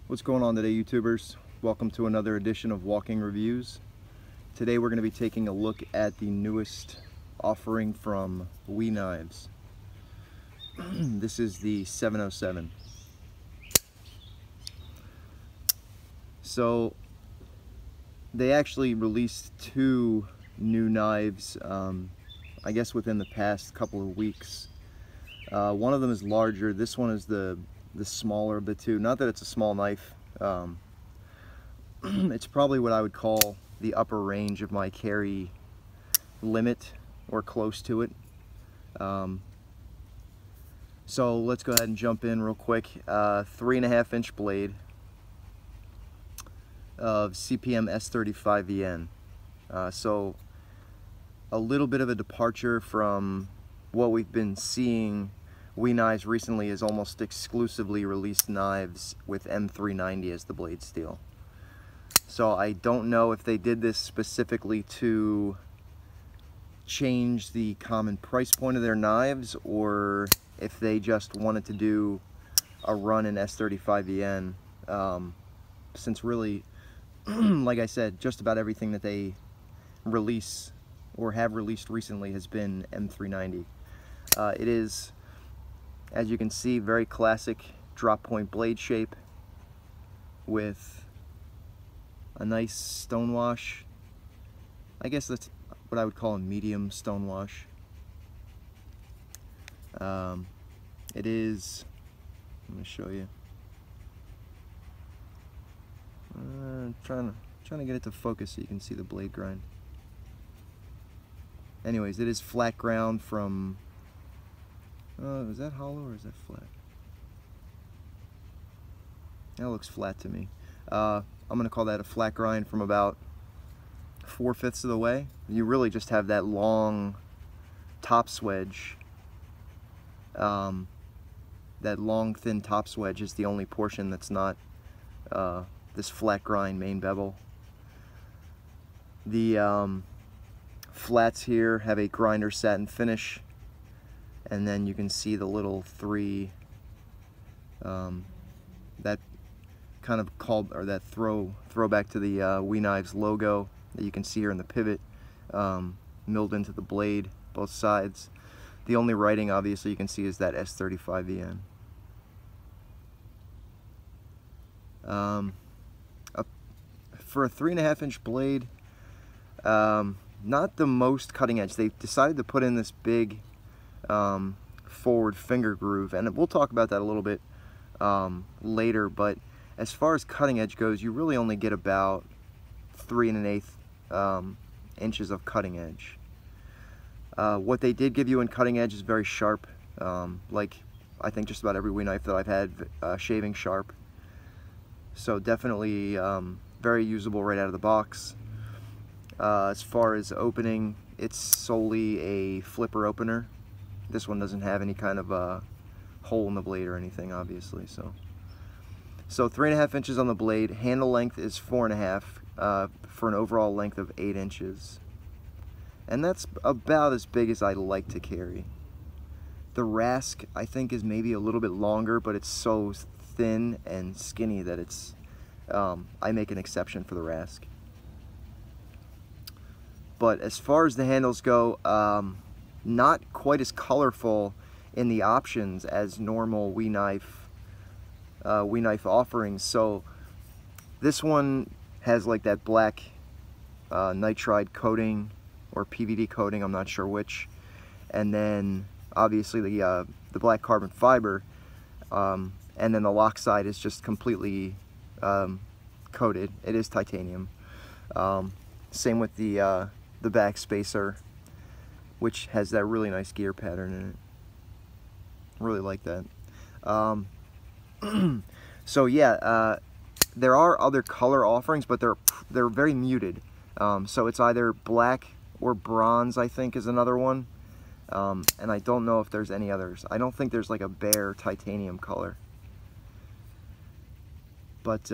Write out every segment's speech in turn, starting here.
What's going on today, YouTubers? Welcome to another edition of Walking Reviews. Today we're going to be taking a look at the newest offering from WE Knives. This is the 707. So they actually released two new knives, I guess within the past couple of weeks. One of them is larger. This one is the smaller of the two. Not that it's a small knife. It's probably what I would call the upper range of my carry limit, or close to it. So let's go ahead and jump in real quick. 3.5-inch blade of CPM S35VN. So a little bit of a departure from what we've been seeing. WE Knives recently has almost exclusively released knives with M390 as the blade steel. So I don't know if they did this specifically to change the common price point of their knives, or if they just wanted to do a run in S35VN, since really, like I said, just about everything that they release or have released recently has been M390. It is, as you can see, very classic drop point blade shape with a nice stonewash. I guess that's what I would call a medium stonewash. It is, let me show you. Trying to get it to focus so you can see the blade grind. Anyways, it is flat ground from, is that hollow or is that flat? That looks flat to me. I'm going to call that a flat grind from about 4/5 of the way. You really just have that long top swedge. That long thin top swedge is the only portion that's not this flat grind main bevel. The flats here have a grinder satin finish, and then you can see the little three that kind of called, or that throwback to the WE Knives logo that you can see here in the pivot, milled into the blade, both sides. The only writing obviously you can see is that S35VN. For a 3.5-inch blade, not the most cutting edge. They decided to put in this big forward finger groove, and we'll talk about that a little bit later, but as far as cutting edge goes, you really only get about 3 1/8 inches of cutting edge. What they did give you in cutting edge is very sharp, like I think just about every WE knife that I've had, shaving sharp. So definitely very usable right out of the box. As far as opening, it's solely a flipper opener. This one doesn't have any kind of hole in the blade or anything, obviously. So 3.5 inches on the blade. Handle length is 4.5 for an overall length of 8 inches. And that's about as big as I like to carry. The rasp, I think, is maybe a little bit longer, but it's so thin and skinny that it's, I make an exception for the rasp. But as far as the handles go, not quite as colorful in the options as normal WE Knife offerings. So this one has like that black nitride coating or PVD coating, I'm not sure which, and then obviously the black carbon fiber, and then the lock side is just completely coated. It is titanium. Same with the back spacer, which has that really nice gear pattern in it. Really like that. So yeah, there are other color offerings, but they're very muted. So it's either black or bronze, I think, is another one. And I don't know if there's any others. I don't think there's like a bare titanium color. But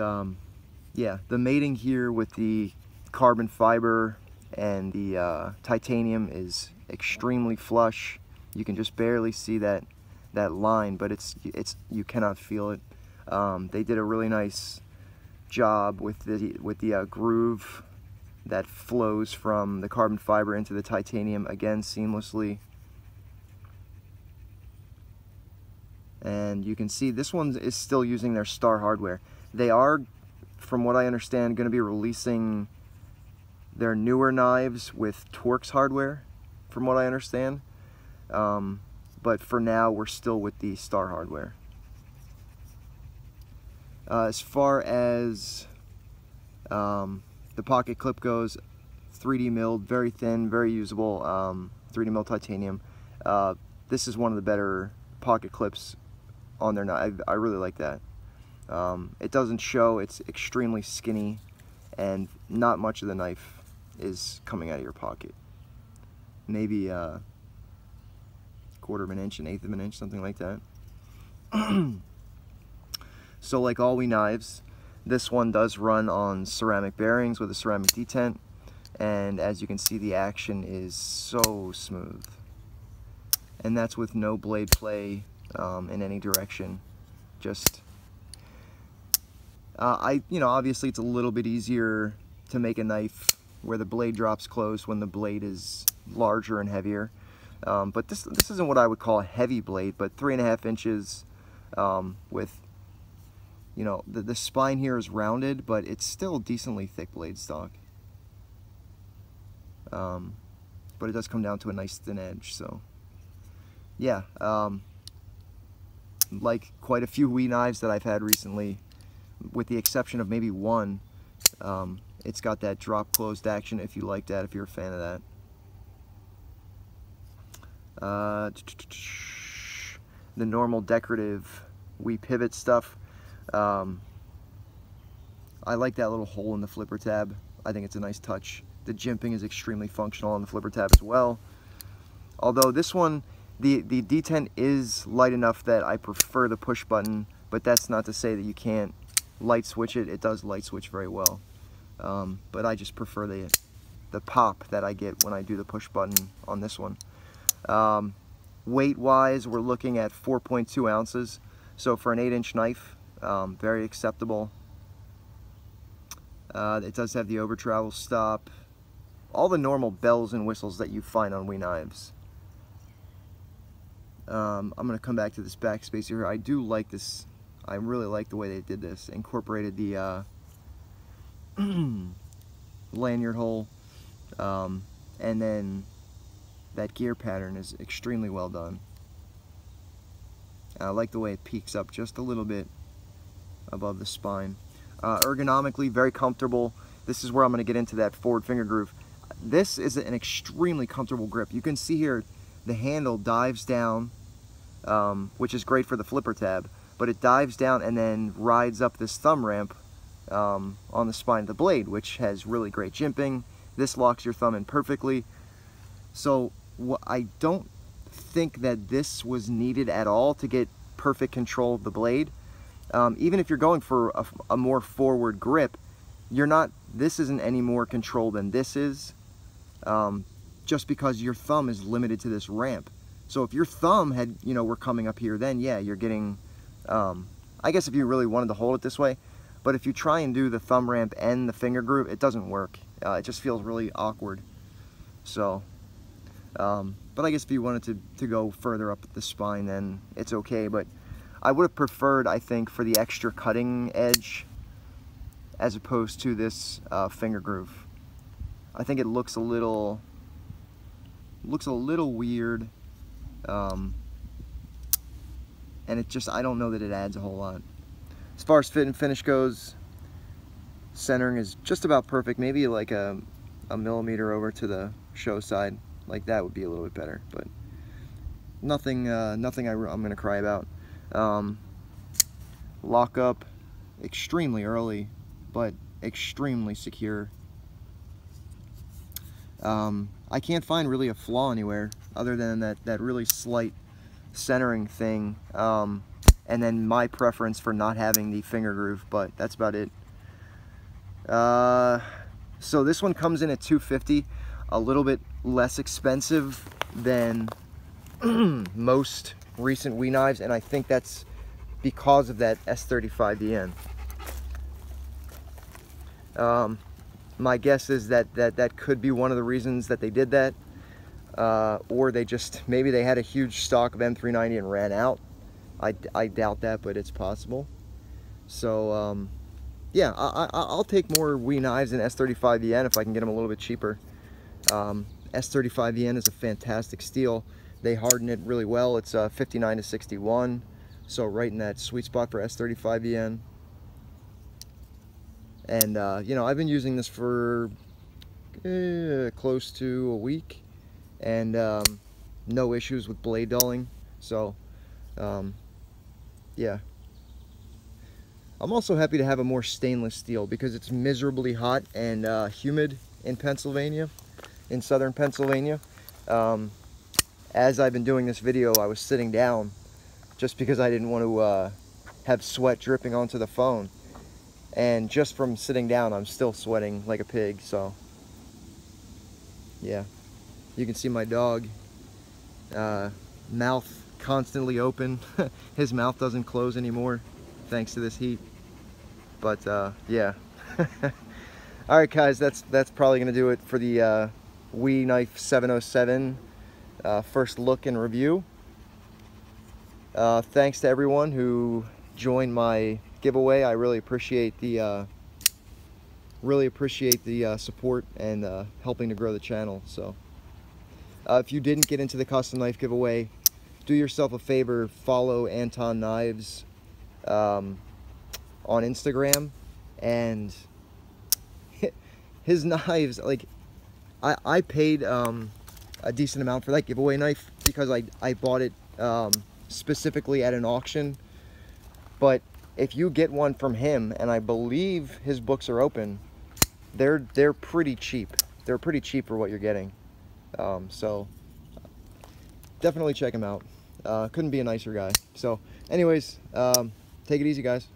yeah, the mating here with the carbon fiber and the titanium is extremely flush. You can just barely see that line, but it's you cannot feel it. They did a really nice job with the groove that flows from the carbon fiber into the titanium, again seamlessly. And you can see this one is still using their Star hardware. They are, from what I understand, going to be releasing their newer knives with Torx hardware, from what I understand. But for now, we're still with the Star hardware. As far as the pocket clip goes, 3D milled, very thin, very usable, 3D milled titanium. This is one of the better pocket clips on their knife. I really like that. It doesn't show, it's extremely skinny, and not much of the knife is coming out of your pocket. Maybe a quarter of an inch, an eighth of an inch, something like that. So like all Wii knives, this one does run on ceramic bearings with a ceramic detent, and as you can see, the action is so smooth. And that's with no blade play in any direction. Just, obviously it's a little bit easier to make a knife where the blade drops close when the blade is larger and heavier. But this isn't what I would call a heavy blade, but 3.5 inches with, the spine here is rounded, but it's still decently thick blade stock. But it does come down to a nice thin edge, so yeah. Like quite a few Wii knives that I've had recently, with the exception of maybe one, it's got that drop closed action, if you like that, if you're a fan of that. The normal decorative Wii pivot stuff. I like that little hole in the flipper tab. I think it's a nice touch. The jimping is extremely functional on the flipper tab as well. Although this one, the detent is light enough that I prefer the push button, but that's not to say that you can't light switch it. It does light switch very well. But I just prefer the pop that I get when I do the push button on this one. Weight-wise, we're looking at 4.2 ounces. So for an 8-inch knife, very acceptable. It does have the over travel stop. All the normal bells and whistles that you find on Wii knives. I'm going to come back to this backspacer here. I do like this. I really like the way they did this. Incorporated the lanyard hole, and then that gear pattern is extremely well done. I like the way it peaks up just a little bit above the spine. Ergonomically, very comfortable. This is where I'm going to get into that forward finger groove. This is an extremely comfortable grip. You can see here the handle dives down, which is great for the flipper tab, but it dives down and then rides up this thumb ramp on the spine of the blade, which has really great jimping. This locks your thumb in perfectly. So I don't think that this was needed at all to get perfect control of the blade. Even if you're going for a more forward grip, this isn't any more control than this is, just because your thumb is limited to this ramp. So if your thumb were coming up here, then yeah, you're getting, I guess if you really wanted to hold it this way, but if you try and do the thumb ramp and the finger groove, it doesn't work. It just feels really awkward. So, but I guess if you wanted to go further up the spine, then it's okay. But I would have preferred, I think, for the extra cutting edge as opposed to this finger groove. I think it looks a little weird, and it just, I don't know that it adds a whole lot. As far as fit and finish goes, centering is just about perfect. Maybe like a millimeter over to the show side, like that would be a little bit better, but nothing I'm gonna cry about. Lock up extremely early, but extremely secure. I can't find really a flaw anywhere other than that really slight centering thing, and then my preference for not having the finger groove, but that's about it. So this one comes in at $250, a little bit less expensive than most recent Wii knives, and I think that's because of that S35VN. My guess is that could be one of the reasons that they did that, or maybe they had a huge stock of M390 and ran out. I doubt that, but it's possible. So yeah, I'll take more WE knives than S35VN if I can get them a little bit cheaper. S35VN is a fantastic steel. They harden it really well. It's 59 to 61, so right in that sweet spot for S35VN. And you know, I've been using this for close to a week, and no issues with blade dulling. So yeah. I'm also happy to have a more stainless steel because it's miserably hot and humid in Pennsylvania, in southern Pennsylvania. As I've been doing this video, I was sitting down just because I didn't want to have sweat dripping onto the phone. And just from sitting down, I'm still sweating like a pig, so yeah. You can see my dog, mouth constantly open. His mouth doesn't close anymore thanks to this heat. But yeah. Alright guys, that's probably gonna do it for the WE Knife 707 first look and review. Thanks to everyone who joined my giveaway. I really appreciate the support and helping to grow the channel. So if you didn't get into the custom knife giveaway, do yourself a favor, follow Anton Knives on Instagram, and his knives, like I paid a decent amount for that giveaway knife because I bought it specifically at an auction. But if you get one from him, and I believe his books are open, they're pretty cheap. They're pretty cheap for what you're getting. So definitely check him out. Couldn't be a nicer guy. So anyways, take it easy guys.